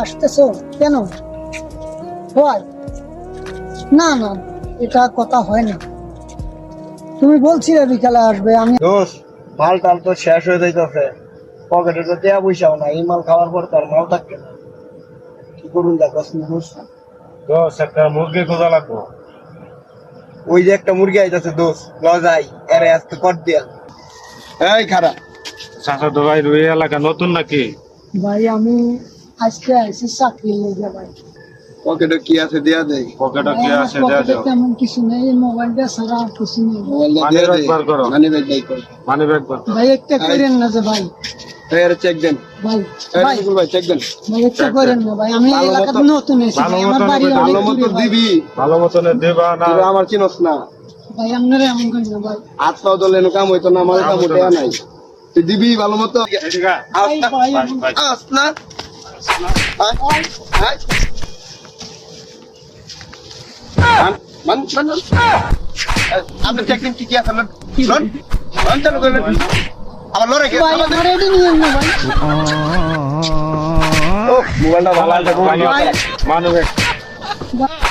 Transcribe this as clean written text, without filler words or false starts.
আসতেছো কেন? হয় না না, এটা কথা হয় না। তুমি বলছিলে বিকালে আসবে, আমি দোস্ত মাল টাল তো শেষ হয়ে যাইতেছে, পকেটে তো দেয়া পয়সাও না, এই মাল খাওয়ার পর তার মাল থাকবে না। কি করুন দেখো দোস্ত। দোষ একটা মুরগি খোঁজা লাগবো। ওই যে একটা মুরগি আইতাছে দোস্ত, ল যাই এরে আজকে কর দিয়া। এই খারা চাচা তো ভাই রুই এলাকা নতুন নাকি? ভাই আমি আজকে আইসি চাকরি লেগে ভাই। পকেটে কি আছে দেয়া দেয়। পকেটে কি আমার আছে পকেটে দেয়া যাও। তেমন কিছু নেই, এই মোবাইলটা ছাড়া আর কিছু নেই। মোবাইলটা মানি দেয়া ব্যাগ দেয়, বার করো। মানি ব্যাগ দেয় কর। মানি ব্যাগ বার। ভাই একটা করেন না যে ভাই, এরে চেক দেন। ভাই এই ভাই রসুল ভাই চেক দেন। ভাই একটা করেন না ভাই, আমি ভালো এলাকাতে মতো- নতুন এসেছি ভালো ভাই, আমার মতো বাড়ি নেবে, অনেক ভালো মতো দূরে ভাই। দিবি, ভালো মতনে দেবা না। তুই আমার চিনস না। ভাই আপনারা এমন করেন না ভাই। হাত পাও দলে কাম হইতো না, আমার কাম উঠে নাই। তুই দিবি ভালো মতো। এদিকে আয়। ভাই ভাই ভাই, ভাই। আস না। আয়, আয়। মান, মান, মান। আপনার চেকিং কি আছে? লোন চালু করবেন। আবার লড়াই কি? ভাই আমার এটি নিয়েন না ভাই। ও মোবাইলটা ভালো আছে। Money bag. ভাই